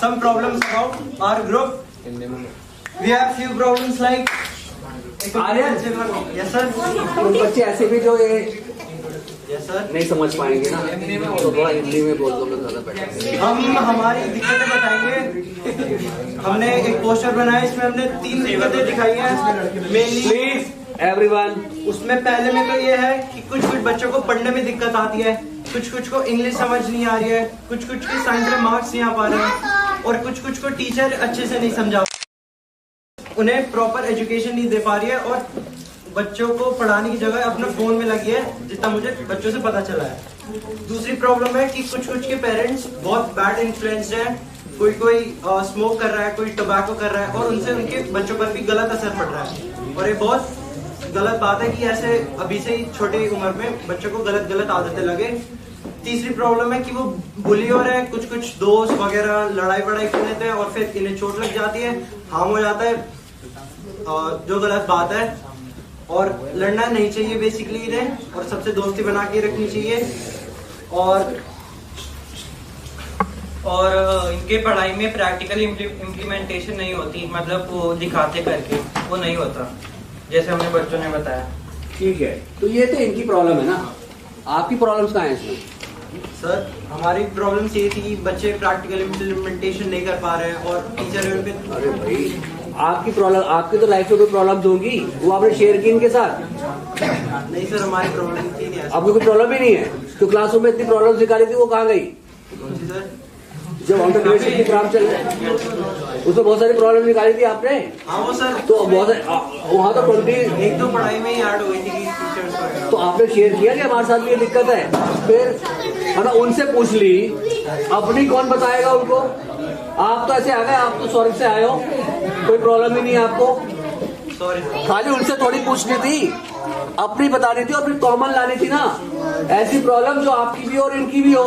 some problems about our group. We have few problems like Aryan, yes sir, कुछ बच्चे ऐसे भी जो ये yes sir, नहीं समझ पाएंगे ना, तो थोड़ा हिंदी में बोल दो, ज्यादा बेटर। हम हमारी दिक्कतें बताएंगे। हमने एक पोस्टर बनाया, इसमें हमने 3 दिक्कतें दिखाई हैं मेनली। प्लीज एवरीवन, उसमें पहले में तो ये है कि कुछ बच्चों को पढ़ने में दिक्कत आती है, कुछ को इंग्लिश समझ नहीं आ रही है, कुछ के साइंस में मार्क्स नहीं आ पा रहे हैं, और कुछ को टीचर अच्छे से नहीं समझा, उन्हें प्रॉपर एजुकेशन नहीं दे पा रही है, और बच्चों को पढ़ाने की जगह अपने फोन में लगी है, जितना मुझे बच्चों से पता चला है। दूसरी प्रॉब्लम है कि कुछ के पेरेंट्स बहुत बैड इन्फ्लुएंस है, कोई स्मोक कर रहा है, कोई टोबैको कर रहा है, और उनसे उनके बच्चों पर भी गलत असर पड़ रहा है, और ये बहुत गलत बात है कि ऐसे अभी से ही छोटी उम्र में बच्चों को गलत आदतें लगे। तीसरी प्रॉब्लम है कि वो बुली हो रहे हैं, कुछ दोस्त वगैरह लड़ाई कर लेते हैं, और फिर इन्हें चोट लग जाती है, हार्म हो जाता है, जो गलत बात है, और लड़ना नहीं चाहिए बेसिकली इन्हें, और सबसे दोस्ती बना के रखनी चाहिए। और इनके पढ़ाई में प्रैक्टिकल इम्प्लीमेंटेशन नहीं होती, मतलब वो दिखाते करके वो नहीं होता, जैसे हमें बच्चों ने बताया। ठीक है, तो ये तो इनकी प्रॉब्लम है ना, आपकी प्रॉब्लम्स कहाँ है इसमें? सर हमारी प्रॉब्लम ये थी कि बच्चे प्रैक्टिकल इम्प्लीमेंटेशन नहीं कर पा रहे हैं, और टीचर उन पे। अरे भाई, आपकी प्रॉब्लम, आपकी तो लाइफ में कोई प्रॉब्लम्स होंगी, वो आपने शेयर की इनके साथ? नहीं सर, हमारी प्रॉब्लम थी नहीं। आपको कोई प्रॉब्लम ही नहीं है? तो क्लासरूम में इतनी प्रॉब्लम दिखा थी, वो कहाँ गई? सर जब ऑन्टरप्रेन्योरशिप की काम चल रहा है उसमें बहुत सारी प्रॉब्लम निकाली थी आपने। हाँ वो सर, तो बहुत वहाँ तो 20 एक तो पढ़ाई में ही ऐड हो गई थी टीचर्स को, तो आपने शेयर किया कि हमारे साथ भी ये दिक्कत है, फिर मतलब उनसे पूछ ली, अपनी कौन बताएगा उनको? आप तो ऐसे आ गए, आप तो स्वर्ग से आए हो, कोई प्रॉब्लम ही नहीं है आपको। सॉरी, खाली उनसे थोड़ी पूछनी थी, अपनी बतानी थी, और फिर कॉमन लानी थी ना, ऐसी प्रॉब्लम जो आपकी भी हो और इनकी भी हो।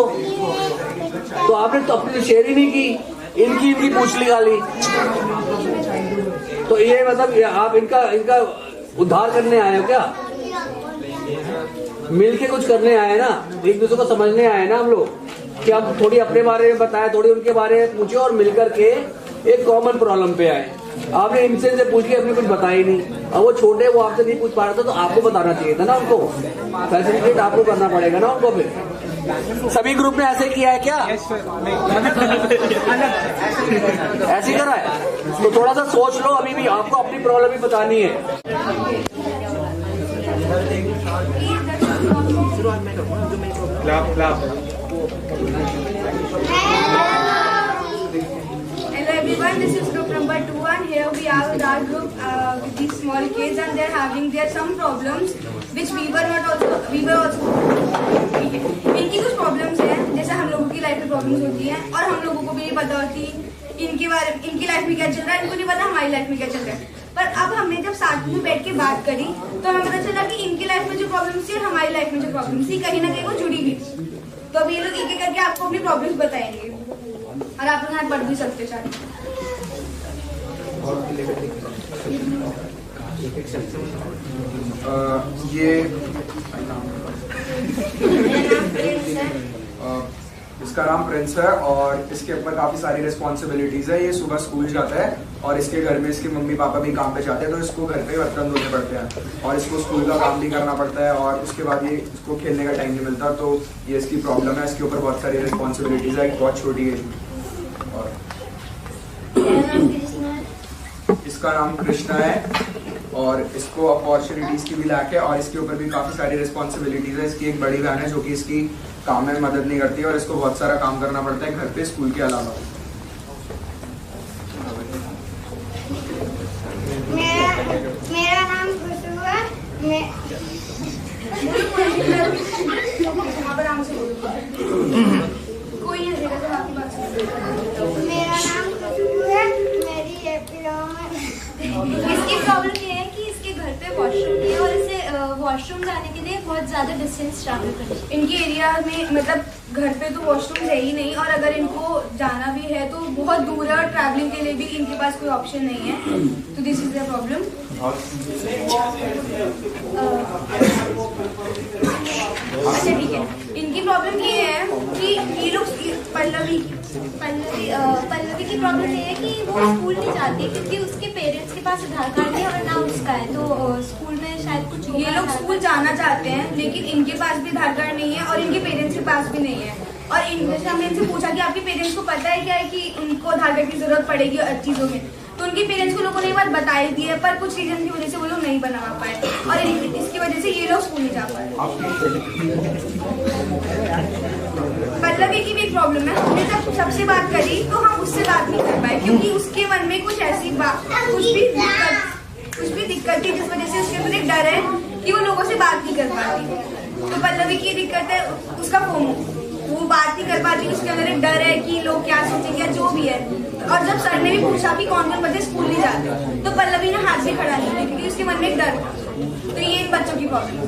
तो आपने तो अपनी शेयर ही नहीं की, इनकी पूछ ली खाली। तो ये मतलब आप इनका उद्धार करने आए हो क्या? मिलके कुछ करने आए ना, एक दूसरे को समझने आए ना हम लोग, कि आप थोड़ी अपने बारे में बताएं, थोड़ी उनके बारे में पूछे, और मिलकर के एक कॉमन प्रॉब्लम पे आए। आपने इनसे पूछ के अपने कुछ बताया ही नहीं, अब वो छोटे, वो आपसे नहीं पूछ पा रहा था, तो आपको बताना चाहिए था ना उनको, फैसिलिटेट आपको करना पड़ेगा ना उनको। फिर सभी ग्रुप ने ऐसे किया है क्या? ऐसे करा है? तो थोड़ा सा सोच लो, अभी भी आपको अपनी प्रॉब्लम ही बतानी है। Hello everyone, this is group number 2 and here we are with our group with these small kids and they're having their some problems which we were also इनकी कुछ प्रॉब्लम्स हैं, जैसे हम लोगों की लाइफ में प्रॉब्लम्स होती हैं, और हम लोगों को भी नहीं पता होती इनकी लाइफ में क्या चल रहा है, इनको नहीं पता हमारी लाइफ में क्या चल रहा है। पर अब हमने जब साथ में बैठ के बात करी तो हमें पता चला कि इनकी लाइफ में जो प्रॉब्लम्स थी और हमारी लाइफ में जो प्रॉब्लम्स थी कहीं ना कहीं वो जुड़ी हुई। तो अब ये लोग एक एक करके आपको अपनी प्रॉब्लम्स बताएंगे, और आप लोग यहाँ पढ़ भी सकते चाहे। इसका नाम प्रिंस है और इसके ऊपर काफी सारी रिस्पॉन्सिबिलिटीज है। ये सुबह स्कूल जाता है और इसके घर में इसके मम्मी पापा भी काम पे जाते हैं, तो इसको घर पे बर्तन धोने पड़ते हैं और इसको स्कूल का काम भी करना पड़ता है, और उसके बाद ये इसको खेलने का टाइम नहीं मिलता। तो ये इसकी प्रॉब्लम है, इसके ऊपर बहुत सारी रिस्पॉन्सिबिलिटीज है बहुत छोटी एज में। और इसका नाम कृष्णा है और इसको अपॉर्चुनिटीज की भी लैक है, और इसके ऊपर भी काफी सारी रिस्पॉन्सिबिलिटीज है। इसकी एक बड़ी बहन है जो कि इसकी काम में मदद नहीं करती है, और इसको बहुत सारा काम करना पड़ता है घर पे स्कूल के अलावा। मेरा नाम खुशबू है। मेरा नाम खुशबू है, मेरी इसकी प्रॉब्लम ये है कि इसके घर पे वॉशरूम नहीं है और इसे वॉशरूम जाने के लिए बहुत ज्यादा डिस्टेंस ट्रैवल करना है। इनके एरिया में मतलब घर पे तो वॉशरूम है ही नहीं, और अगर इनको जाना भी है तो बहुत दूर है, और ट्रैवलिंग के लिए भी इनके पास कोई ऑप्शन नहीं है। तो दिस इज द प्रॉब्लम। अच्छा ठीक है, इनकी प्रॉब्लम ये है कि ये लोग पल्लवी की प्रॉब्लम ये है कि वो स्कूल नहीं जाती क्योंकि उसके पेरेंट्स के पास आधार कार्ड है और ना उसका है, तो स्कूल में शायद कुछ ये लोग स्कूल जाना चाहते हैं लेकिन इनके पास भी आधार कार्ड नहीं है और इनके पेरेंट्स के पास भी नहीं है। और जैसे हमने इनसे पूछा कि आपके पेरेंट्स को पता है क्या है कि उनको आधार कार्ड की जरूरत पड़ेगी चीजों में, तो उनके पेरेंट्स को लोगों ने ये बात बताई दी है, पर कुछ रीजन की वजह से वो लोग नहीं बना पाए और इसकी वजह से ये लोग स्कूल नहीं जा पाए। पल्लवी की भी एक प्रॉब्लम है, हमने जब सबसे बात करी तो हम उससे बात नहीं कर पाए क्योंकि उसके मन में कुछ ऐसी बात कुछ भी दिक्कत थी जिस वजह से उसके अंदर एक डर है कि वो लोगों से बात नहीं कर पाती। तो पल्लवी की दिक्कत है उसका फोमो, वो बात नहीं कर पाती, उसके अंदर एक डर है कि लोग क्या सोचेंगे या जो भी है। और जब सर ने भी पूछा कि कौन कौन बच्चे स्कूल नहीं जाते तो पल्लवी ने हाथ भी खड़ा नहीं किया क्योंकि उसके मन में एक डर था। तो ये इन बच्चों की प्रॉब्लम है।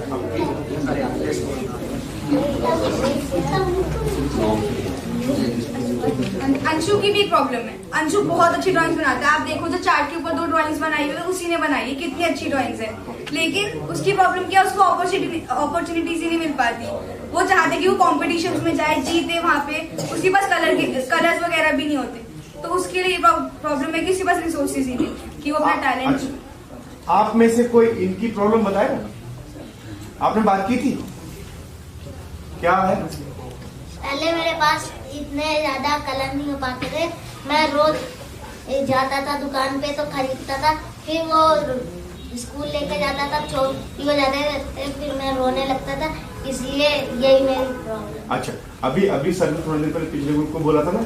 अंशु की भी प्रॉब्लम है। अंशु बहुत अच्छी ड्राइंग्स बनाता है, आप देखो जो चार्ट के ऊपर 2 ड्राइंग्स बनाई हुई है उसी ने बनाई है, कितनी अच्छी ड्राइंग्स है। लेकिन उसकी प्रॉब्लम क्या, उसको अपॉर्चुनिटीज ही नहीं मिल पाती। वो चाहते कि वो कॉम्पिटिशन में जाए, जीते वहाँ पे, उसके पास कलर्स वगैरह भी नहीं होते, तो उसके लिए प्रॉब्लम है कि उसके पास रिसोर्सेज ही नहीं कि वो अपना टैलेंट। आप में से कोई इनकी प्रॉब्लम बताएगा? आपने बात की थी? क्या है? पहले मेरे पास इतने ज्यादा कलर नहीं हो पाते थे, मैं रोज जाता था दुकान पे तो खरीदता था, फिर वो स्कूल लेके जाता था, छोटी हो जाते थे, फिर मैं रोने लगता था, इसलिए यही मेरी प्रॉब्लम। अच्छा, अभी सर ने थोड़ी देर पहले पिछले ग्रुप को बोला था ना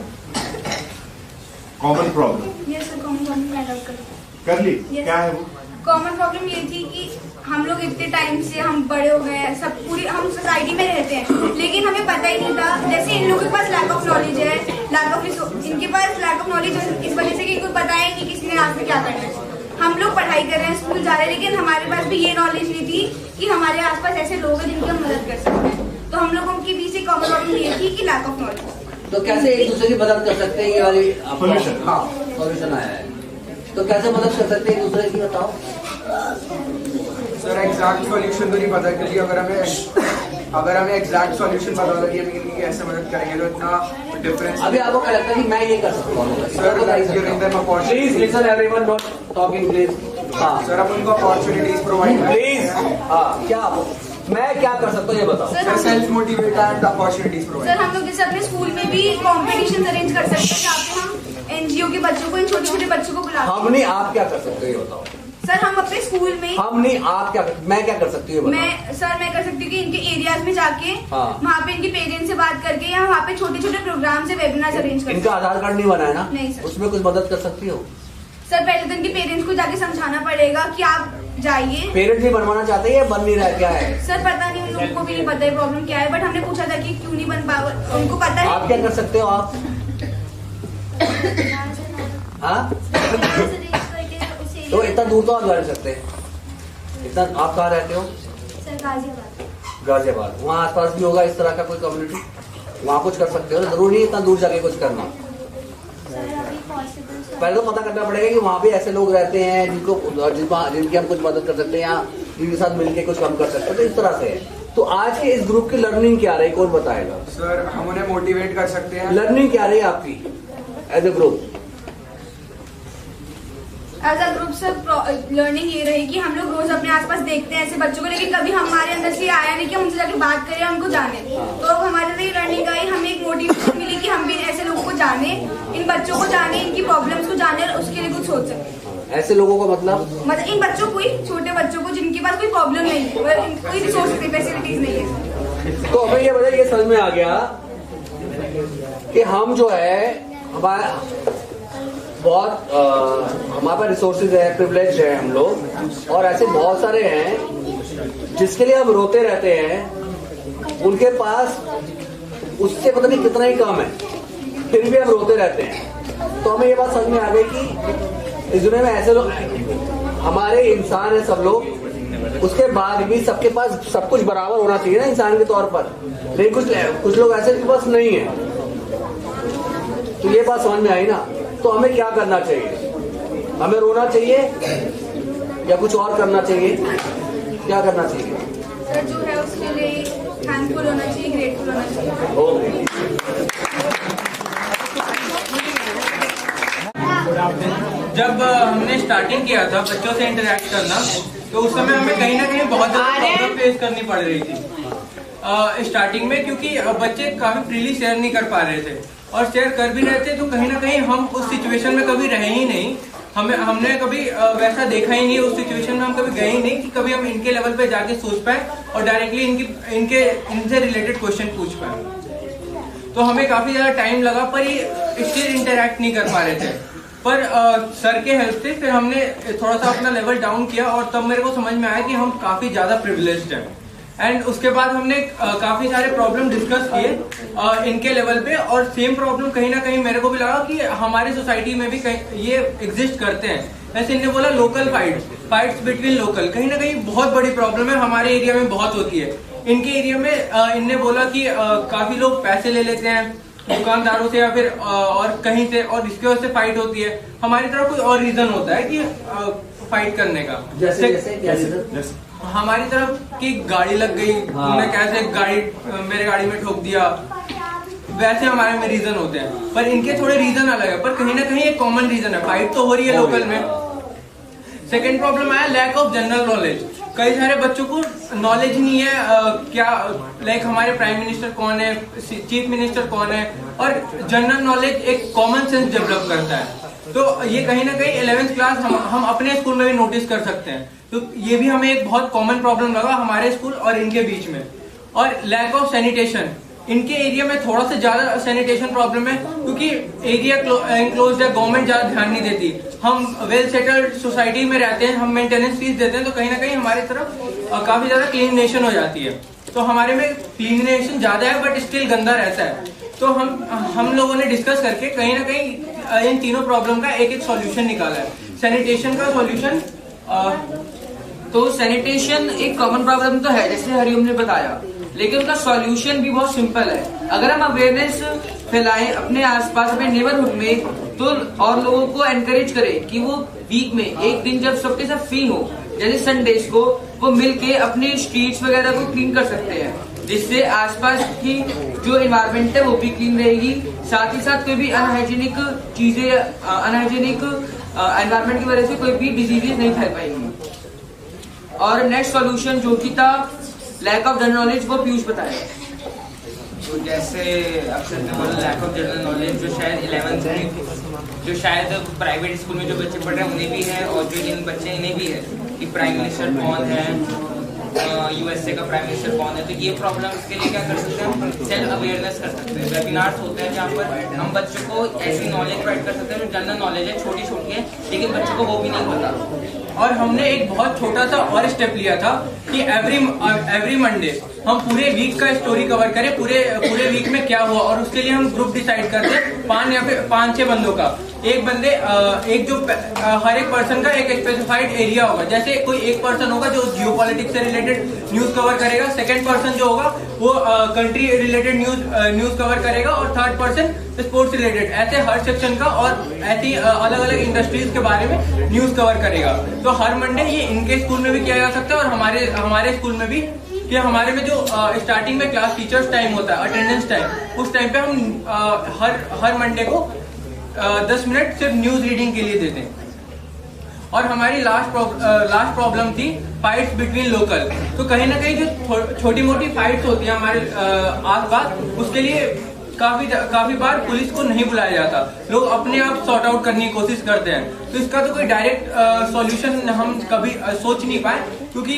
कॉमन प्रॉब्लम। ये सर कॉमन कर ली? क्या है वो कॉमन प्रॉब्लम? ये थी कि हम लोग इतने टाइम से हम बड़े हो गए हैं, सब पूरी हम सोसाइटी में रहते हैं, लेकिन हमें पता ही नहीं था। जैसे इन लोगों के पास लैक ऑफ नॉलेज है, इनके पास लैक ऑफ नॉलेज है इस वजह से कि इनको पता ही नहीं किसी ने आज में क्या करना है। हम लोग पढ़ाई कर रहे हैं, स्कूल जा रहे हैं, लेकिन हमारे पास भी ये नॉलेज नहीं थी कि हमारे आसपास ऐसे लोग हैं जिनकी हम मदद कर सकते हैं। तो हम लोगों के बीच एक कॉमन प्रॉब्लम ये थी कि लैक ऑफ नॉलेज। तो कैसे एक दूसरे की मदद कर सकते हैं? ये वाली सॉल्यूशन। हाँ, सॉल्यूशन आया है, तो कैसे मदद कर सकते हैं एक दूसरे की, बताओ सर। एग्जैक्ट सॉल्यूशन तो नहीं पता क्योंकि अगर हमें एग्जैक्ट सॉल्यूशन पता होता कि हम इनकी कैसे मदद करेंगे तो इतना डिफरेंस। अभी आपको क्या लगता है कि मैं ये कर सकता हूँ? Please listen everyone, not talking please. हाँ सर, हम उनको अपॉर्चुनिटीज प्रोवाइड प्लीज। हाँ, क्या मैं क्या कर सकता हूँ ये बताओ। Sir, self motivate and opportunities provide. Sir, हम लोग जैसे अपने स्कूल में भी कॉम्पिटिशन अरेंज कर सकते हैं जहाँ पे हम एनजीओ के बच्चों को, इन छोटे छोटे बच्चों को बुलाते हैं। हम नहीं, आप क्या कर सकते हो ये बताओ। सर, हम अपने स्कूल में, हम नहीं, आप क्या, मैं क्या कर सकती हूँ? मैं कर सकती हूँ कि इनके एरियाज में जाके हाँ। वहाँ पे इनके पेरेंट्स से बात करके या वहाँ पे छोटे छोटे प्रोग्राम से वेबिनार अरेंज करके। इनका आधार कार्ड नहीं बना है ना? नहीं सर। उसमें कुछ मदद कर सकती हो? सर, पहले तो इनके पेरेंट्स को जाके समझाना पड़ेगा कि आप जाइए। पेरेंट्स भी बनवाना चाहते हैं या बन नहीं रहा है, क्या है? सर, पता नहीं, उन लोगों को भी नहीं पता है प्रॉब्लम क्या है, बट हमने पूछा था कि क्यों नहीं बन पा, उनको पता है। आप क्या कर सकते हो? आप हाँ, तो इतना दूर तो आप जा नहीं सकते। इतना आप कहाँ रहते हो? सर, गाजियाबाद। गाजियाबाद। वहाँ आसपास भी होगा इस तरह का कोई कम्युनिटी, वहाँ कुछ कर सकते हो ना? जरूरी नहीं इतना दूर जाके कुछ करना। सर, अभी पॉसिबल पहले तो पता करना पड़ेगा कि वहाँ भी ऐसे लोग रहते हैं जिनकी हम कुछ मदद कर सकते हैं या जिनके साथ मिलकर कुछ काम कर सकते हैं, तो इस तरह से है। तो आज के इस ग्रुप की लर्निंग क्या रही, कौन बताएगा? सर, हम उन्हें मोटिवेट कर सकते हैं। लर्निंग क्या रही आपकी as a group? As a group sir, learning ये रही कि हम लोग रोज अपने आसपास देखते हैं ऐसे बच्चों को, लेकिन कभी हमारे अंदर से आया नहीं कि हम उनसे जाके बात करें, उनको जाने। तो अब हमारे लिए लर्निंग आई, हमें एक मोटिवेशन मिली कि हम भी ऐसे लोगों को जाने, इन बच्चों को जाने, इनकी प्रॉब्लम्स को जाने और उसके लिए कुछ सोच सकें। ऐसे लोगों को मतलब इन बच्चों को ही, छोटे बच्चों को जिनके पास कोई प्रॉब्लम नहीं है, कोई रिसोर्स फैसिलिटीज नहीं है। तो हमें ये बताइए, ये समझ में आ गया कि हम जो है हमारे पास रिसोर्सेज है, प्रिविलेज है हम लोग, और ऐसे बहुत सारे हैं जिसके लिए हम रोते रहते हैं, उनके पास उससे पता नहीं कितना ही कम है, फिर भी हम रोते रहते हैं। तो हमें ये बात समझ में आ गई कि इस दुनिया में ऐसे लोग, हमारे इंसान है सब लोग, उसके बाद भी सबके पास सब कुछ बराबर होना चाहिए ना इंसान के तौर पर, लेकिन कुछ लोग ऐसे के पास नहीं है। तो ये बात समझ में आई ना? तो हमें क्या करना चाहिए? हमें रोना चाहिए या कुछ और करना चाहिए? क्या करना चाहिए? सर, जो है उसके लिए थैंकफुल होना चाहिए, ग्रेटफुल होना चाहिए। ओके। जब हमने स्टार्टिंग किया था बच्चों से इंटरेक्ट करना, तो उस समय हमें कहीं ना कहीं बहुत ज्यादा प्रॉब्लम फेस करनी पड़ रही थी स्टार्टिंग में, क्योंकि बच्चे काफी फ्रीली शेयर नहीं कर पा रहे थे, और शेयर कर भी रहे थे तो कहीं ना कहीं हम उस सिचुएशन में कभी रहे ही नहीं। हमने कभी वैसा देखा ही नहीं, उस सिचुएशन में हम कभी गए ही नहीं कि कभी हम इनके लेवल पे जाके सोच पाए और डायरेक्टली इनसे रिलेटेड क्वेश्चन पूछ पाए। तो हमें काफी ज्यादा टाइम लगा, पर ये स्टिल इंटरेक्ट नहीं कर पा रहे थे। पर सर के हेल्प से फिर हमने थोड़ा सा अपना लेवल डाउन किया, और तब मेरे को समझ में आया कि हम काफी ज्यादा प्रिविलेज्ड हैं। एंड उसके बाद हमने काफी सारे प्रॉब्लम डिस्कस किए इनके लेवल पे, और सेम प्रॉब्लम कहीं ना कहीं मेरे को भी लगा कि हमारी सोसाइटी में भी ये एग्जिस्ट करते हैं। वैसे इनने बोला लोकल फाइट्स बिटवीन लोकल, कहीं ना कहीं बहुत बड़ी प्रॉब्लम है, हमारे एरिया में बहुत होती है। इनके एरिया में इनने बोला कि काफी लोग पैसे ले लेते हैं दुकानदारों से या फिर और कहीं से, और इसकी वजह से फाइट होती है। हमारी तरफ कोई और रीजन होता है कि फाइट करने का, जैसे हमारी तरफ की गाड़ी लग गई, तुमने कैसे मेरे गाड़ी में ठोक दिया, वैसे हमारे में रीजन होते हैं। पर इनके थोड़े रीजन अलग है, पर कहीं ना कहीं एक कॉमन रीजन है, फाइट तो हो रही है लोकल में। सेकेंड प्रॉब्लम आया लैक ऑफ जनरल नॉलेज। कई सारे बच्चों को नॉलेज नहीं है क्या लाइक हमारे प्राइम मिनिस्टर कौन है, चीफ मिनिस्टर कौन है, और जनरल नॉलेज एक कॉमन सेंस डेवलप करता है। तो ये कहीं ना कहीं 11th क्लास हम अपने स्कूल में भी नोटिस कर सकते हैं। तो ये भी हमें एक बहुत कॉमन प्रॉब्लम लगा हमारे स्कूल और इनके बीच में। और लैक ऑफ सैनिटेशन, इनके एरिया में थोड़ा सा ज्यादा सैनिटेशन प्रॉब्लम है, क्योंकि एरिया एनक्लोज्ड है, गवर्नमेंट ज्यादा ध्यान नहीं देती। हम वेल सेटल्ड सोसाइटी में रहते हैं, हम मेंटेनेंस फीस देते हैं, तो कहीं ना कहीं हमारी तरफ काफी ज्यादा क्लीनेशन हो जाती है। तो हमारे में क्लीनेशन ज्यादा है बट स्टिल गंदा रहता है। तो हम लोगों ने डिस्कस करके कहीं ना कहीं इन तीनों प्रॉब्लम का एक सॉल्यूशन निकाला है। सैनिटेशन का सॉल्यूशन, तो सैनिटेशन एक कॉमन प्रॉब्लम तो है जैसे हरिओम ने बताया, लेकिन उसका सॉल्यूशन भी बहुत सिंपल है। अगर हम अवेयरनेस फैलाएं अपने आसपास अपने नेबरहुड में, तो और लोगों को एनकरेज करें कि वो वीक में एक दिन जब सबके साथ फ्री हो, जैसे संडेज को, वो मिलके अपने स्ट्रीट्स वगैरह को क्लीन कर सकते हैं, जिससे आसपास की जो एनवायरनमेंट है वो भी क्लीन रहेगी। साथ ही साथ कोई भी अनहाइजीनिक चीजें, अनहाइजीनिक एनवायरनमेंट की वजह से कोई भी डिजीजेस नहीं फैल पाएंगी। और नेक्स्ट सॉल्यूशन जो कि था लैक ऑफ जनरल नॉलेज, वो पीयूष बताया। तो जैसे अक्सर ने बोला लैक ऑफ जनरल नॉलेज, जो शायद 11th में, जो शायद प्राइवेट स्कूल में जो बच्चे पढ़ रहे हैं उन्हें भी है, और जो जिन बच्चे इन्हें भी है कि प्राइम मिनिस्टर कौन है, यूएसए का प्राइम मिनिस्टर कौन है। तो ये प्रॉब्लम के लिए क्या कर सकते हैं, हम सेल्फ अवेयरनेस कर सकते हैं। वेबिनार्स होते हैं जहाँ पर हम बच्चों को ऐसी नॉलेज प्रोवाइड कर सकते हैं जो जनरल नॉलेज है, छोटी छोटी है, लेकिन बच्चों को वो भी नहीं पता। और हमने एक बहुत छोटा सा और स्टेप लिया था कि एवरी मंडे हम पूरे वीक का स्टोरी कवर करें, पूरे वीक में क्या हुआ, और उसके लिए हम ग्रुप डिसाइड करते हैं 5 या फिर 5-6 बंदों का। हर एक पर्सन का एक स्पेसिफाइड एरिया होगा। जैसे कोई एक पर्सन होगा जो जियोपॉलिटिक्स से रिलेटेड न्यूज कवर करेगा, सेकंड पर्सन जो होगा वो कंट्री रिलेटेड न्यूज कवर करेगा, और थर्ड पर्सन स्पोर्ट्स रिलेटेड। ऐसे हर सेक्शन का और ऐसी अलग अलग इंडस्ट्रीज के बारे में न्यूज कवर करेगा। तो हर मंडे ये इनके स्कूल में भी किया जा सकता है और हमारे स्कूल में भी, कि हमारे में जो स्टार्टिंग में क्लास टीचर्स टाइम होता है, अटेंडेंस टाइम, उस टाइम पे हम हर मंडे को 10 मिनट सिर्फ न्यूज रीडिंग के लिए देते हैं। और हमारी लास्ट प्रॉब्लम थी फाइट्स बिटवीन लोकल। तो कहीं ना कहीं जो छोटी मोटी फाइट्स होती है हमारे आसपास, उसके लिए काफी बार पुलिस को नहीं बुलाया जाता, लोग अपने आप सॉर्ट आउट करने की कोशिश करते हैं। तो इसका तो कोई डायरेक्ट सॉल्यूशन हम कभी सोच नहीं पाए, क्योंकि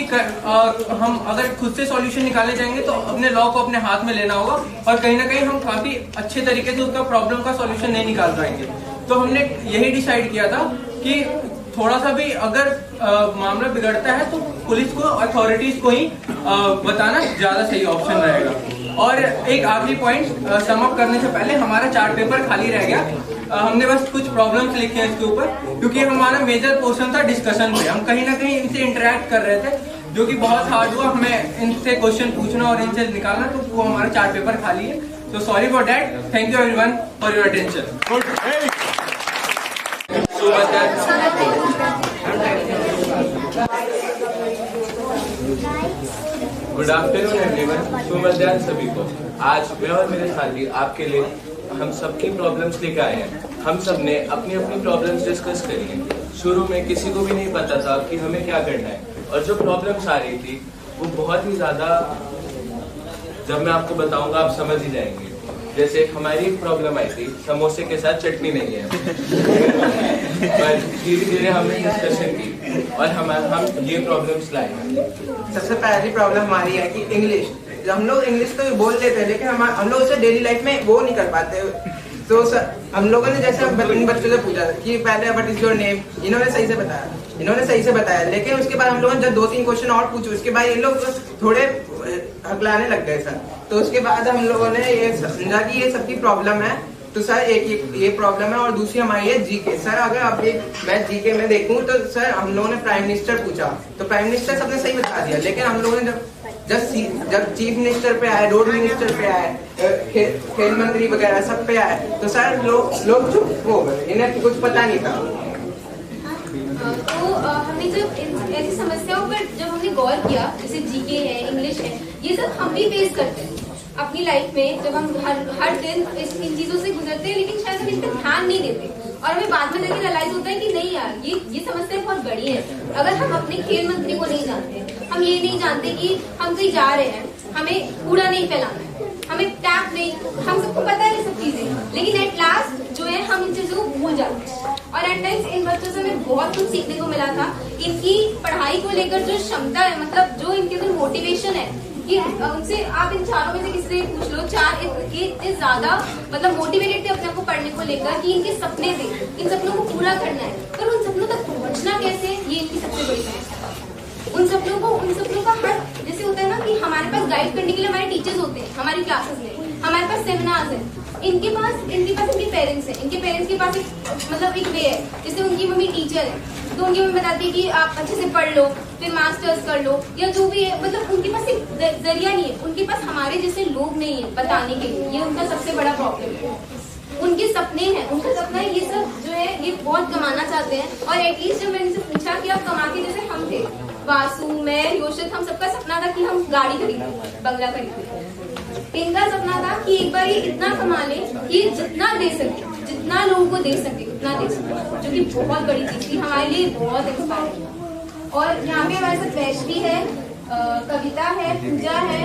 हम अगर खुद से सॉल्यूशन निकालने जाएंगे तो अपने लॉ को अपने हाथ में लेना होगा, और कहीं ना कहीं हम काफी अच्छे तरीके से उसका प्रॉब्लम का सॉल्यूशन नहीं निकाल पाएंगे। तो हमने यही डिसाइड किया था कि थोड़ा सा भी अगर मामला बिगड़ता है तो पुलिस को, अथॉरिटीज को ही बताना ज्यादा सही ऑप्शन रहेगा। और एक आखिरी पॉइंट सम अप करने से पहले, हमारा चार्ट पेपर खाली रह गया। हमने बस कुछ प्रॉब्लम्स लिखे हैं इसके ऊपर, क्योंकि हमारा मेजर पोर्शन था डिस्कशन पे। हम कहीं ना कहीं इनसे इंटरेक्ट कर रहे थे, जो कि बहुत हार्ड हुआ हमें इनसे क्वेश्चन पूछना और इनसे निकालना, तो वो हमारा चार्ट पेपर खाली है। तो sorry for that. Thank you everyone for your attention. Good afternoon everyone, शुभ मध्याह्न सभी को। आज मैं और मेरे साथी आपके लिए हम सबकी प्रॉब्लम्स लेकर आए हैं। हम सब ने अपनी अपनी प्रॉब्लम्स डिस्कस करी हैं। शुरू में किसी को भी नहीं पता था कि हमें क्या करना है, और जो प्रॉब्लम्स आ रही थी वो बहुत ही ज़्यादा, जब मैं आपको बताऊंगा आप समझ ही जाएंगे। जैसे हमारी एक प्रॉब्लम आई थी, समोसे के साथ चटनी नहीं है। पर धीरे धीरे हमने डिस्कशन की और हम ये प्रॉब्लम्स लाए। सबसे पहली प्रॉब्लम हमारी है कि इंग्लिश, हम लोग इंग्लिश तो बोल लेते हैं लेकिन हम लोग उसे डेली लाइफ में वो नहीं कर पाते। तो सर हम लोगों ने जैसे इन बच्चों से पूछा कि पहले व्हाट इज योर नेम, इन्होंने सही से बताया, लेकिन उसके बाद हम लोगों ने जब 2-3 क्वेश्चन और पूछे उसके बाद ये लोग थोड़े हकलाने लग गए सर। तो उसके बाद हम लोगों ने ये समझा कि ये सबकी प्रॉब्लम है। तो सर एक ये प्रॉब्लम है और दूसरी हमारी है जीके। सर अगर आप मैं जीके में देखूं तो सर हम लोगों ने प्राइम मिनिस्टर पूछा तो प्राइम मिनिस्टर सबने सही बता दिया, लेकिन हम लोगों ने जब चीफ मिनिस्टर पे आए, रोड मिनिस्टर पे आए, खेल मंत्री वगैरह सब पे आए तो सर लोग चुप हो गए, इन्हें कुछ पता नहीं था। तो हमने जब ऐसी समस्याओं पर जब हमने गौर किया, जैसे जीके है, इंग्लिश है, ये सब हम भी फेस करते हैं अपनी लाइफ में। जब हम हर दिन इन चीजों से गुजरते हैं, लेकिन शायद हम इन पर ध्यान नहीं देते और हमें बाद में जाके रियलाइज होता है कि नहीं यार, ये समस्या बहुत बड़ी है। अगर हम अपने खेल मंत्री को नहीं जानते, हम ये नहीं जानते कि हम कहीं जा रहे हैं, हमें कूड़ा नहीं फैलाना है, हमें टैप नहीं, हम सबको पता है ये सब चीजें, लेकिन एट लास्ट जो है हम इन चीजों को भूल जाते हैं। और एट टाइम्स इन बच्चों से हमें बहुत कुछ सीखने को मिला था। इनकी पढ़ाई को लेकर जो क्षमता है, मतलब जो इनके अंदर मोटिवेशन है, कि उनसे आप इन चारों में से किसी से पूछ लो, चार इतने ज्यादा मतलब मोटिवेटेड थे अपने आप को पढ़ने को लेकर कि इनके सपने थे, इन सपनों को पूरा करना है, पर उन सपनों तक पहुंचना कैसे, ये इनकी सबसे बड़ी समस्या है। उन सपनों का हर, जैसे होता है ना कि हमारे पास गाइड करने के लिए हमारे टीचर्स होते हैं, हमारी क्लासेस में हमारे पास सेमिनार्स है, इनके पास इनके पेरेंट्स हैं, इनके पेरेंट्स के पास एक वे है, जैसे उनकी मम्मी टीचर है तो उनकी मम्मी बताती है कि आप अच्छे से पढ़ लो, फिर मास्टर्स कर लो, या जो भी है, मतलब उनके पास एक जरिया नहीं है, उनके पास हमारे जैसे लोग नहीं है बताने के लिए। ये उनका सबसे बड़ा प्रॉब्लम है। उनके सपने हैं, उनका सपना है ये सब जो है ये बहुत कमाना चाहते हैं। और एटलीस्ट जब मैंने इनसे पूछा कि आप कमा के, जैसे हम थे, वासु, मैं, योशित, हम सबका सपना था कि हम गाड़ी खरीदें, बंगला खरीदें। इनका सपना था कि एक बार ये इतना कमा ले कि जितना दे सके, जितना लोगों को दे सके उतना दे सके, जो कि बहुत बड़ी चीज थी हमारे लिए, बहुत इंस्पायरिंग। और यहाँ पे हमारे साथ वैष्णवी है, कविता है, पूजा है,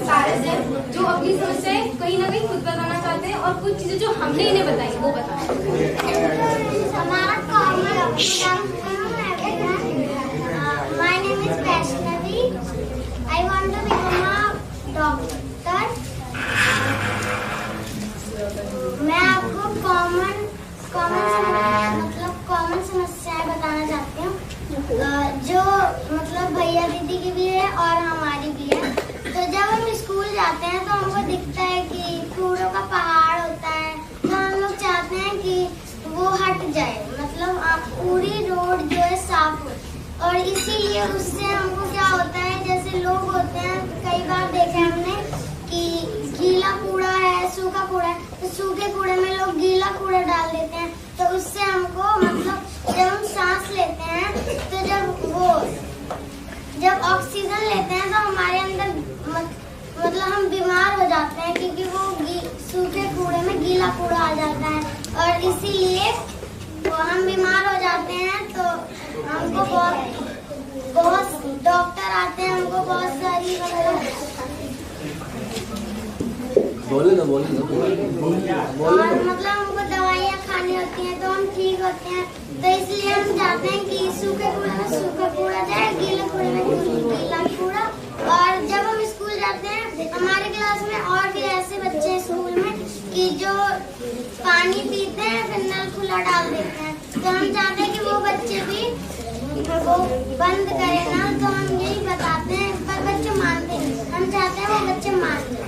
सारस है, जो अपनी समस्याएं कहीं ना कहीं खुद बताना चाहते हैं और कुछ चीजें जो हमने इन्हें बताई वो My name is Vaishnavi. I want to become a doctor. मैं आपको कॉमन समस्याएं बताना चाहती हूँ, जो मतलब भैया दीदी की भी है और हमारी भी है। तो जब हम स्कूल जाते हैं तो हमको दिखता है कि कूड़ों का पहाड़ होता है, तो हम लोग चाहते हैं कि वो हट जाए, मतलब पूरी रोड जो है साफ हो। और इसीलिए उससे हमको क्या होता है, जैसे लोग होते हैं, कई बार देखे हमने कि गीला कूड़ा है, सूखा कूड़ा है, तो सूखे कूड़े में लोग गीला कूड़ा डाल देते हैं, तो उससे हमको मतलब जब हम सांस लेते हैं तो जब ऑक्सीजन लेते हैं तो हमारे अंदर मतलब हम बीमार हो जाते हैं, क्योंकि वो सूखे कूड़े में गीला कूड़ा आ जाता है और इसीलिए वो हम बीमार हो जाते हैं। तो हमको बहुत डॉक्टर आते हैं, हमको बहुत सारी बोले ना और मतलब हमको दवाइयाँ खानी होती हैं तो हम ठीक होते हैं। तो इसलिए हम चाहते हैं कि सूखे कूड़े में सूखा कूड़ा जाए, गीले कूड़े में गीला कूड़ा। और जब हम स्कूल जाते हैं, हमारे क्लास में और भी ऐसे बच्चे हैं स्कूल में कि जो पानी पीते हैं फिर नल खुला डाल देते हैं, तो हम चाहते हैं कि वो बच्चे भी वो बंद करें ना। तो हम यही बताते हैं, पर बच्चे मानते नहीं, हम चाहते हैं वो बच्चे मान लें।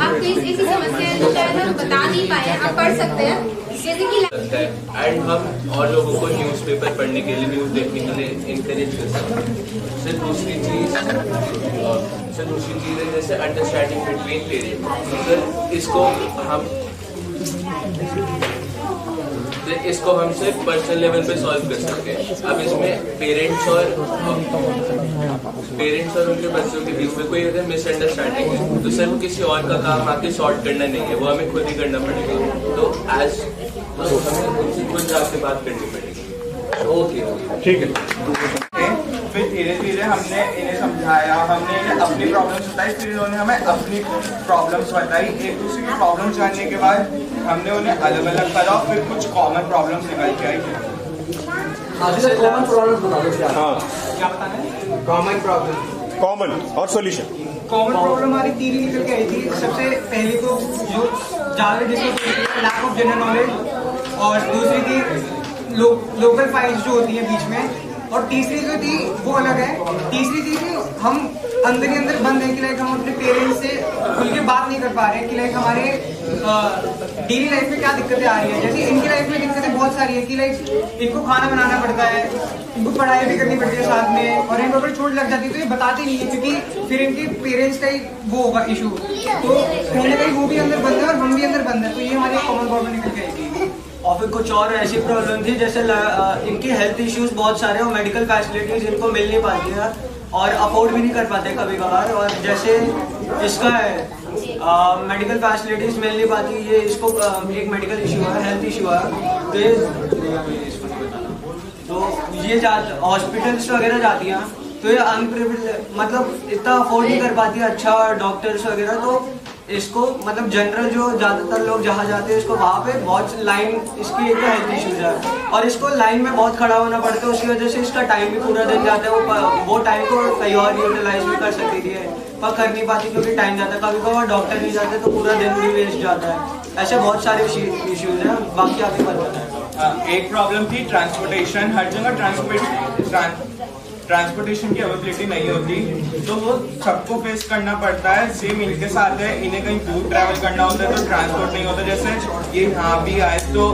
आपको ऐसी समस्या है जो शायद हम बता नहीं पाए, आप पढ़ सकते हैं, जैसे कि एंड हम और लोगों को न्यूज़पेपर पढ़ने के लिए, न्यूज़ देखने के लिए इंकरेज कर सकते हैं। फिर दूसरी चीज़ है जैसे अंडरस्टैंडिंग बिटवीन पेरेंट्स। इसको हम इसलिए इसको हम सिर्फ पर्सनल लेवल पे सॉल्व कर सकते हैं। अब इसमें पेरेंट्स और उनके बच्चों के बीच में कोई अगर मिसअंडरस्टैंडिंग है तो सर वो किसी और का काम आके सॉर्ट करना नहीं है, वो हमें खुद ही करना पड़ेगा। तो हमें उनसे खुद जाके बात करनी पड़ेगी। ओके ठीक है। फिर धीरे धीरे हमने इन्हें समझाया, हमने इन्हें अपनी प्रॉब्लम्स बताई, फिर इन्होंने हमें अपनी प्रॉब्लम्स बताई। एक दूसरे की प्रॉब्लम्स जानने के बाद हमने उन्हें अलग अलग करा, फिर कुछ कॉमन प्रॉब्लम्स निकल के आई। कॉमन प्रॉब्लम बता दो क्या? हाँ, क्या बताना है? कॉमन प्रॉब्लम, कॉमन और सॉल्यूशन। कॉमन प्रॉब्लम हमारी 3 निकल के आई थी। सबसे पहली तो जो ज़्यादा discuss lack of general knowledge, और दूसरी थी लोकल फाइल्स जो होती है बीच में, और तीसरी जो थी वो अलग है। तीसरी थी कि हम अंदर ही अंदर बंद है कि लाइक हम अपने पेरेंट्स से खुल के बात नहीं कर पा रहे हैं कि लाइक हमारे डेली लाइफ में क्या दिक्कतें आ रही है। जैसे इनकी लाइफ में दिक्कतें बहुत सारी है कि लाइक इनको खाना बनाना पड़ता है, इनको पढ़ाई भी करनी पड़ती है साथ में, और इनको अगर चोट लग जाती है तो ये बताते नहीं है क्योंकि फिर इनके पेरेंट्स का ही वो होगा इशू। तो कहीं ना कहीं वो भी अंदर बंद है और हम भी अंदर बंद है। तो ये हमारी कॉमन प्रॉब्लम निकल के आएगी। और फिर कुछ और ऐसी प्रॉब्लम थी जैसे इनकी हेल्थ इश्यूज बहुत सारे और मेडिकल फैसिलिटीज इनको मिल नहीं पाती है और अफोर्ड भी नहीं कर पाते कभी कभार। और जैसे इसका है मेडिकल फैसिलिटीज मिल नहीं पाती, ये इसको एक मेडिकल इशू है, हेल्थ इशू है। तो ये हॉस्पिटल्स वगैरह जाती हैं तो ये अनप्रिविलेज मतलब इतना अफोर्ड नहीं कर पाती अच्छा डॉक्टर्स वगैरह। तो इसको मतलब जनरल जो ज्यादातर लोग जहाँ जाते हैं इसको वहाँ पे बहुत लाइन, इसकी एक हेल्थ इश्यूज है और इसको लाइन में बहुत खड़ा होना पड़ता है। उसकी वजह से इसका टाइम भी पूरा दिन जाता है। वो टाइम को कहीं और यूटिलाइज भी कर सकती थी पर कर नहीं पाती क्योंकि टाइम जाता है। कभी कभार डॉक्टर नहीं जाते तो पूरा दिन भी वेस्ट जाता है। ऐसे बहुत सारे इश्यूज हैं, बाकी आपको पता है। एक प्रॉब्लम थी ट्रांसपोर्टेशन। हर जगह ट्रांसपोर्टेशन की अवेलेबिलिटी नहीं होती तो वो सबको फेस करना पड़ता है। सेम इनके साथ है, इन्हें कहीं दूर ट्रैवल करना होता है तो ट्रांसपोर्ट नहीं होता। जैसे ये यहाँ भी आए तो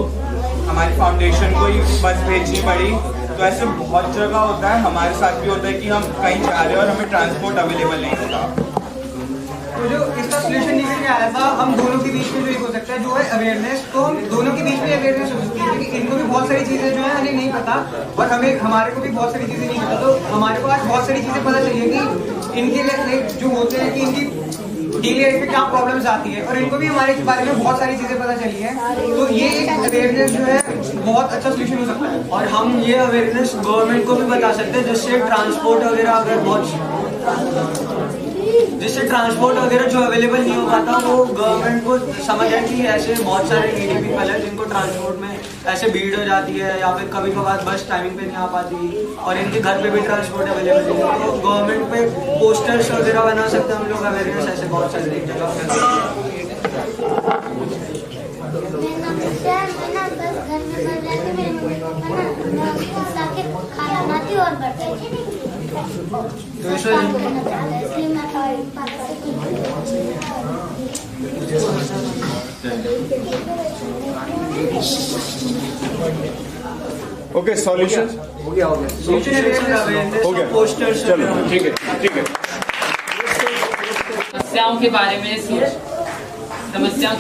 हमारी फाउंडेशन को ही बस भेजनी पड़ी। तो ऐसे बहुत जगह होता है, हमारे साथ भी होता है कि हम कहीं जा रहे हैं और हमें ट्रांसपोर्ट अवेलेबल नहीं होता। तो जो इसका सोल्यूशन निकल के आया था, हम दोनों के बीच में जो एक हो सकता है जो है अवेयरनेस। तो हम दोनों के बीच में अवेयरनेस हो सकती है क्योंकि इनको भी बहुत सारी चीजें जो है हमें नहीं पता और हमारे को भी बहुत सारी चीजें नहीं पता। तो हमारे को आज बहुत सारी चीजें पता चली है कि इनके लिए जो होते हैं कि इनकी डेली लाइफ में क्या प्रॉब्लम्स आती है और इनको भी हमारे बारे में बहुत सारी चीजें पता चली है। तो ये एक अवेयरनेस जो है बहुत अच्छा सोल्यूशन हो सकता है। और हम ये अवेयरनेस गवर्नमेंट को भी बता सकते हैं जिससे ट्रांसपोर्ट वगैरह जो अवेलेबल नहीं हो पाता वो गवर्नमेंट को समझ है कि ऐसे बहुत सारे नीडी पीपल है जिनको ट्रांसपोर्ट में ऐसे भीड़ हो जाती है या फिर कभी कभार बस टाइमिंग पे नहीं आ पाती और इनके घर पे भी ट्रांसपोर्ट अवेलेबल नहीं है। तो गवर्नमेंट पे पोस्टर्स वगैरह बना सकते हैं हम लोग, अवेयरनेस ऐसे बहुत सारे जगह। ओके, सॉल्यूशन हो गया हो गया। पोस्टर्स चलो ठीक है। समस्याओं के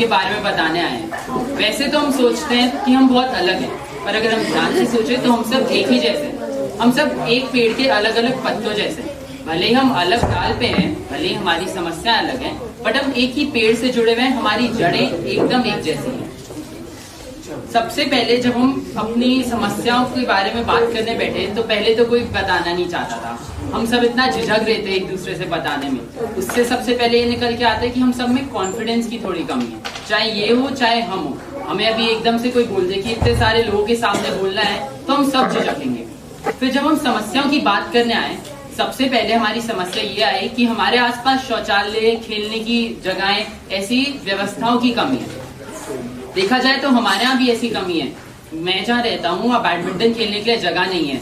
बारे में बताने आए हैं। वैसे तो हम सोचते हैं कि हम बहुत अलग हैं, पर अगर हम ध्यान से सोचे तो हम सब एक ही जैसे हैं। हम सब एक पेड़ के अलग अलग पत्तों जैसे हैं। भले ही हम अलग डाल पे हैं, भले ही हमारी समस्याएं अलग हैं, बट हम एक ही पेड़ से जुड़े हुए हैं। हमारी जड़ें एकदम एक जैसी हैं। सबसे पहले जब हम अपनी समस्याओं के बारे में बात करने बैठे तो पहले तो कोई बताना नहीं चाहता था। हम सब इतना झिझक रहे थे एक दूसरे से बताने में। उससे सबसे पहले ये निकल के आता है कि हम सब में कॉन्फिडेंस की थोड़ी कमी है। चाहे ये हो चाहे हम हो, हमें अभी एकदम से कोई बोल दे कि इतने सारे लोगों के सामने बोलना है तो हम सब झिझकेंगे। फिर जब हम समस्याओं की बात करने आए, सबसे पहले हमारी समस्या ये आई कि हमारे आसपास शौचालय, खेलने की जगहें, ऐसी व्यवस्थाओं की कमी है। देखा जाए तो हमारे यहाँ भी ऐसी कमी है। मैं जहाँ रहता हूँ वहाँ बैडमिंटन खेलने के लिए जगह नहीं है।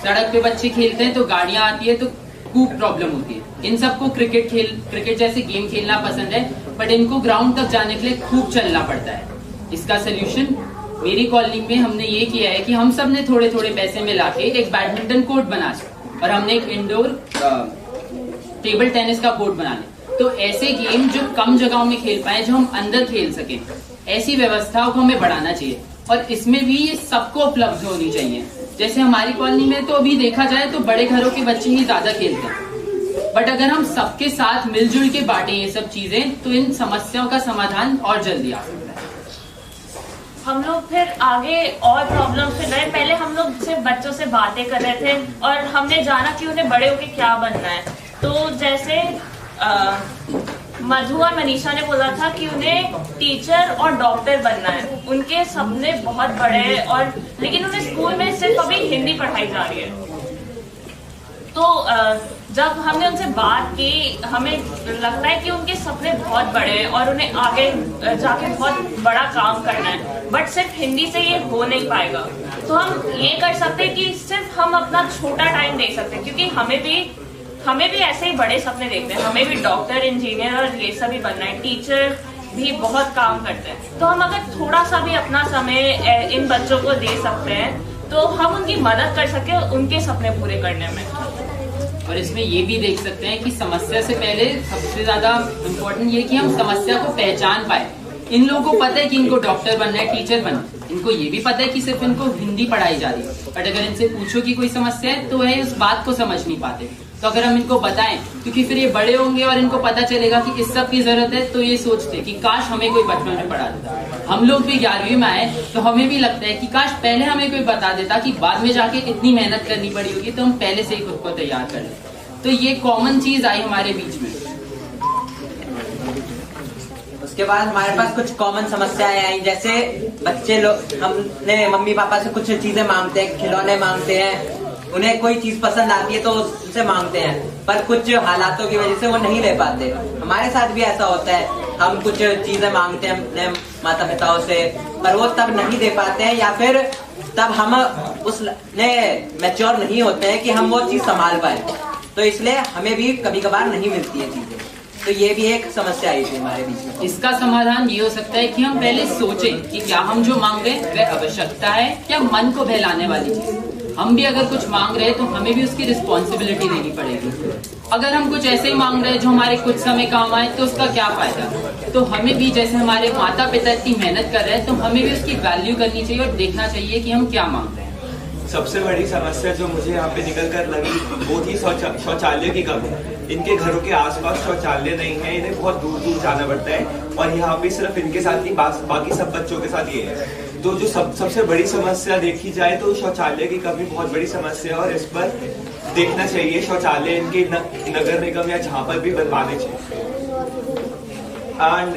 सड़क पे बच्चे खेलते हैं तो गाड़ियाँ आती है तो खूब प्रॉब्लम होती है। इन सबको क्रिकेट जैसे गेम खेलना पसंद है, बट इनको ग्राउंड तक जाने के लिए खूब चलना पड़ता है। इसका सोल्यूशन मेरी कॉलोनी में हमने ये किया है कि हम सब ने थोड़े थोड़े पैसे में लाके एक बैडमिंटन कोर्ट बना और हमने एक इंडोर टेबल टेनिस का कोर्ट बना ले। तो ऐसे गेम जो कम जगहों में खेल पाए, जो हम अंदर खेल सके, ऐसी व्यवस्थाओं को हमें बढ़ाना चाहिए। और इसमें भी ये सबको उपलब्ध होनी चाहिए। जैसे हमारी कॉलोनी में तो अभी देखा जाए तो बड़े घरों के बच्चे ही ज्यादा खेलते हैं, बट अगर हम सबके साथ मिलजुल के बांटें ये सब चीजें तो इन समस्याओं का समाधान और जल्दी आ सकता है। हम लोग फिर आगे और प्रॉब्लम से गए। पहले हम लोग सिर्फ बच्चों से बातें कर रहे थे और हमने जाना कि उन्हें बड़े होके क्या बनना है। तो जैसे मधु और मनीषा ने बोला था कि उन्हें टीचर और डॉक्टर बनना है। उनके सपने बहुत बड़े हैं और लेकिन उन्हें स्कूल में सिर्फ अभी हिंदी पढ़ाई जा रही है। तो जब हमने उनसे बात की, हमें लगता है कि उनके सपने बहुत बड़े हैं और उन्हें आगे जाके बहुत बड़ा काम करना है, बट सिर्फ हिंदी से ये हो नहीं पाएगा। तो हम ये कर सकते हैं कि सिर्फ हम अपना छोटा टाइम दे सकते हैं, क्योंकि हमें भी ऐसे ही बड़े सपने देखते हैं। हमें भी डॉक्टर, इंजीनियर और ये सब भी बनना है। टीचर भी बहुत काम करते हैं। तो हम अगर थोड़ा सा भी अपना समय इन बच्चों को दे सकते हैं तो हम उनकी मदद कर सकते हैं उनके सपने पूरे करने में। और इसमें ये भी देख सकते हैं कि समस्या से पहले सबसे ज्यादा इम्पोर्टेंट ये कि हम समस्या को पहचान पाए। इन लोगों को पता है कि इनको डॉक्टर बनना है, टीचर बनना है, इनको ये भी पता है कि सिर्फ इनको हिंदी पढ़ाई जा रही है, बट अगर इनसे पूछो कि कोई समस्या है तो वह उस बात को समझ नहीं पाते। तो अगर हम इनको बताएं, क्योंकि फिर ये बड़े होंगे और इनको पता चलेगा कि इस सब की जरूरत है, तो ये सोचते कि काश हमें कोई बचपन में पढ़ा देता। हम लोग भी 11वीं में आए तो हमें भी लगता है कि काश पहले हमें कोई बता देता कि बाद में जाके इतनी मेहनत करनी पड़ी होगी, तो हम पहले से ही खुद को तैयार कर लें। तो ये कॉमन चीज आई हमारे बीच में। उसके बाद हमारे पास कुछ कॉमन समस्याएं आई, जैसे बच्चे लोग हमने मम्मी पापा से कुछ चीजें मांगते हैं, खिलौने मांगते हैं, उन्हें कोई चीज पसंद आती है तो उनसे मांगते हैं, पर कुछ हालातों की वजह से वो नहीं ले पाते। हमारे साथ भी ऐसा होता है, हम कुछ चीजें मांगते हैं अपने माता पिताओं से, पर वो तब नहीं दे पाते हैं, या फिर तब हम उसने मैच्योर नहीं होते हैं कि हम वो चीज संभाल पाए। तो इसलिए हमें भी कभी कभार नहीं मिलती है चीजें। तो ये भी एक समस्या आई थी हमारे बीच में। इसका समाधान ये हो सकता है कि हम पहले सोचें कि क्या हम जो मांग रहे हैं वह आवश्यकता है या मन को बहलाने वाली चीज। हम भी अगर कुछ मांग रहे हैं तो हमें भी उसकी रिस्पॉन्सिबिलिटी लेनी पड़ेगी। अगर हम कुछ ऐसे ही मांग रहे हैं जो हमारे कुछ समय काम आए तो उसका क्या फायदा। तो हमें भी जैसे हमारे माता पिता इतनी मेहनत कर रहे हैं तो हमें भी उसकी वैल्यू करनी चाहिए और देखना चाहिए कि हम क्या मांग रहे हैं। सबसे बड़ी समस्या जो मुझे यहाँ पे निकल कर लगी वो थी शौचालय की कमी। इनके घरों के आसपास शौचालय नहीं है, इन्हें बहुत दूर दूर जाना पड़ता है, और यहाँ पे सिर्फ इनके साथ नहीं बाकी सब बच्चों के साथ ये है। तो जो सबसे बड़ी समस्या देखी जाए तो शौचालय की कमी बहुत बड़ी समस्या है, और इस पर देखना चाहिए। शौचालय इनके नगर निगम या जहाँ पर भी बनवाने चाहिए। एंड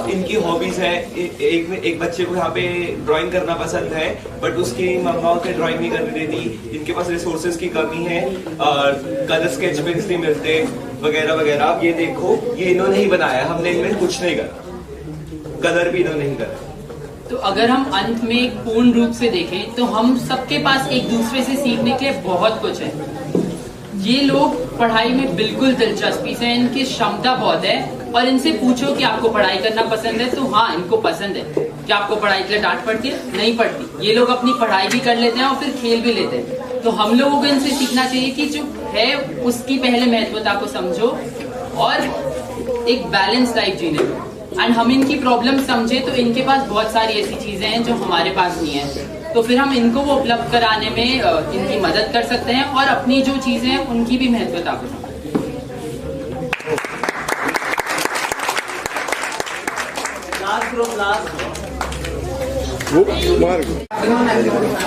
इनकी हॉबीज है, एक बच्चे को यहाँ पे ड्राइंग करना पसंद है, बट उसकी मम्मा उसे ड्राइंग नहीं करने देती। इनके पास रिसोर्सेज की कमी है, कलर स्केच पेन्स नहीं मिलते वगैरह वगैरह। अब ये देखो, ये इन्होंने ही बनाया, हमने इनमें कुछ नहीं करा, कलर भी इन्होंने ही करा। तो अगर हम अंत में पूर्ण रूप से देखें तो हम सबके पास एक दूसरे से सीखने के लिए बहुत कुछ है। ये लोग पढ़ाई में बिल्कुल दिलचस्पी से, इनकी क्षमता बहुत है, और इनसे पूछो कि आपको पढ़ाई करना पसंद है तो हाँ, इनको पसंद है। क्या आपको पढ़ाई के लिए डांट पड़ती है? नहीं पड़ती। ये लोग अपनी पढ़ाई भी कर लेते हैं और फिर खेल भी लेते हैं। तो हम लोगों को इनसे सीखना चाहिए कि जो है उसकी पहले महत्वता को समझो और एक बैलेंस लाइफ जीने दो। एंड हम इनकी प्रॉब्लम समझे तो इनके पास बहुत सारी ऐसी चीजें हैं जो हमारे पास नहीं है, तो फिर हम इनको वो उपलब्ध कराने में इनकी मदद कर सकते हैं और अपनी जो चीजें हैं उनकी भी महत्वता को समझें।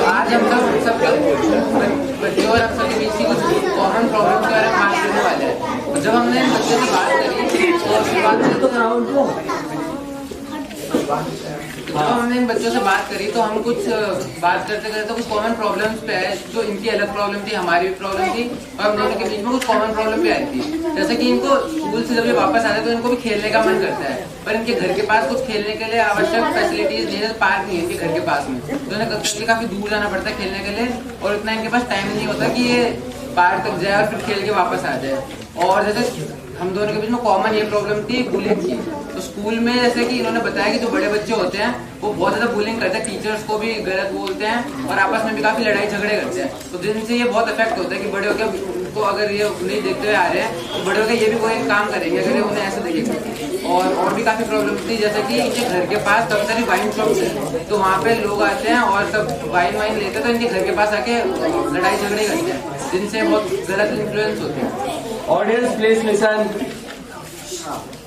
आज हम सब बच्चों और अक्सर के बीच की कुछ कॉमन प्रॉब्लम के बारे में बात करने वाले हैं। जब हमने बच्चों से बात करी तो हम कुछ बात करते करते कुछ कॉमन प्रॉब्लम्स पे है, जो इनकी अलग प्रॉब्लम थी, हमारी भी प्रॉब्लम थी, और हम दोनों के बीच में कुछ कॉमन प्रॉब्लम भी आई थी। जैसे कि इनको स्कूल से जब ये वापस आते हैं तो इनको भी खेलने का मन करता है, पर इनके घर के पास कुछ खेलने के लिए आवश्यक फैसिलिटीज नहीं है, पार्क नहीं है इनके घर के पास में, तो इन्हें काफी दूर जाना पड़ता है खेलने के लिए, और इतना इनके पास टाइम नहीं होता कि ये पार्क तक जाए और फिर खेल के वापस आ जाए। और जैसे हम दोनों के बीच में कॉमन ये प्रॉब्लम थी बुलिंग की, तो स्कूल में जैसे कि इन्होंने बताया कि जो बड़े बच्चे होते हैं वो बहुत ज्यादा बुलिंग करते हैं, टीचर्स को भी गलत बोलते हैं और आपस में भी काफी लड़ाई झगड़े करते हैं। तो जिनसे ये बहुत इफेक्ट होता है कि बड़े होकर उनको अगर ये नहीं देखते हुए आ रहे हैं तो बड़े होकर ये भी कोई काम करेंगे अगर ये उन्हें ऐसे देखेंगे। और भी काफी प्रॉब्लम थी, जैसे कि इनके घर के पास काफी सारी वाइन शॉप्स है, तो वहाँ पे लोग आते हैं और सब वाइन लेते हैं, तो इनके घर के पास आके लड़ाई झगड़े करते हैं, जिनसे बहुत गलत इन्फ्लुएंस होते हैं। Audience please listen.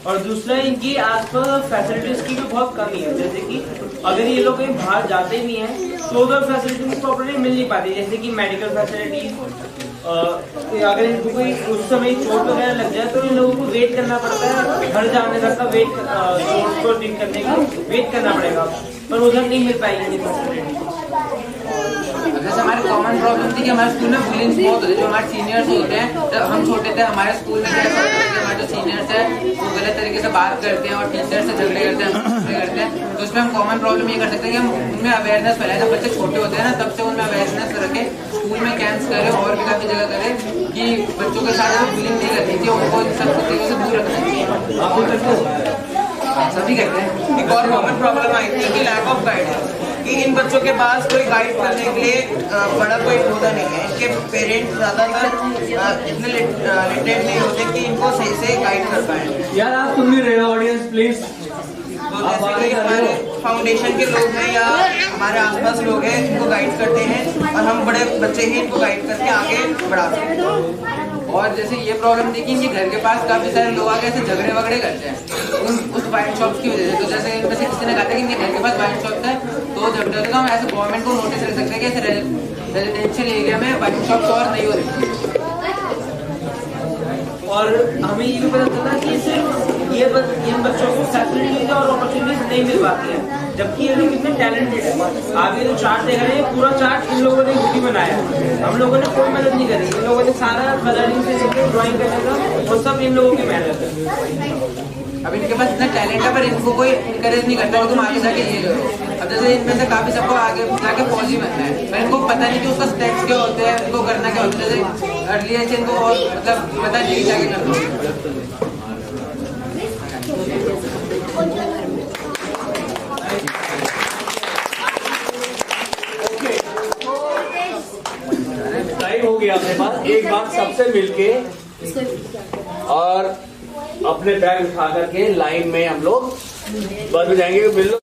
और दूसरा, इनकी आसपास फैसिलिटीज की भी बहुत कमी है। जैसे कि अगर ये लोग कहीं बाहर जाते भी हैं तो उधर फैसिलिटीज प्रॉपर्ली मिल नहीं पाती, जैसे कि मेडिकल फैसिलिटीज। अगर इनको कोई उस समय चोट वगैरह लग जाए तो इन लोगों को वेट करना पड़ता है, घर जाने तक का वेट, चोट को ठीक करने का वेट करना पड़ेगा, पर उधर नहीं मिल पाएगी फैसिलिटी। जैसे हमारी कॉमन प्रॉब्लम थी कि हमारे स्कूल में बुलिंग बहुत होती है। जो हमारे सीनियर्स होते हैं, जब हम छोटे थे हमारे स्कूल में कैसा होता है कि हमारे जो सीनियर्स हैं वो गलत तरीके से बात करते हैं और टीचर से झगड़े करते हैं। तो उसमें हम कॉमन प्रॉब्लम ये कर सकते हैं कि हम उनमें अवेयरनेस फैलाएं। जब बच्चे छोटे होते हैं ना, तब से उनमें अवेयरनेस रखें, स्कूल में कैंप्स करें और भी काफी जगह करें कि बच्चों के साथ बुलिंग नहीं करनी चाहिए, उनको सब तरीके से दूर रखना चाहिए। सभी कहते हैं। एक और कॉमन प्रॉब्लम आई थी कि लैक ऑफ गाइडेंस, कि इन बच्चों के पास कोई गाइड करने के लिए बड़ा कोई होता नहीं है। इनके पेरेंट्स ज्यादातर इतने लिटरेट नहीं होते कि इनको सही से गाइड कर पाए। यार आप सुन भी रहे हो ऑडियंस प्लीज। तो जैसे कि हमारे फाउंडेशन के लोग हैं या हमारे आसपास लोग हैं इनको गाइड करते हैं और हम बड़े बच्चे ही इनको गाइड करके आगे बढ़ाते हैं। और जैसे ये प्रॉब्लम थी कि इनके घर के पास काफी सारे लोग आके ऐसे झगड़े वगड़े करते हैं उस वाइन शॉप की वजह से। तो जैसे इनमें से किसी ने कहा था कि इनके घर के पास वाइन शॉप है तो झगड़े होते, तो हम ऐसे गवर्नमेंट को नोटिस कर सकते हैं कि ऐसे रेजिडेंशियल एरिया में वाइन शॉप और नहीं हो रही। और हमें ये भी पता चला कि सिर्फ इन बच्चों को फैसिलिटीज और अपॉर्चुनिटीज नहीं मिल पाती है, जबकि ये लोग इतने टैलेंटेड है। आगे जो चार्ट देख रहे हैं पूरा चार्ट इन लोगों ने खुद ही बनाया, हम लोगों ने कोई मदद नहीं करी। इन लोगों ने सारा कलरिंग से लेकर ड्राइंग करने का वो सब इन लोगों की मेहनत है। अब इनके पास इतना टैलेंट है पर इनको कोई इनकरेज नहीं करता, तुम आगे जाके ये करो। अब जैसे इनमें से काफी सबको आगे जाके फौजी बनना है, पर इनको पता नहीं कि उसका स्टेप्स क्या होते हैं, इनको करना क्या होता है। जैसे अर्ली एज इनको और मतलब पता नहीं क्या करना है। टाइम हो गया अपने पास। एक बार सबसे मिलके और अपने बैग उठा करके लाइन में हम लोग बस में जाएंगे। मिल लो।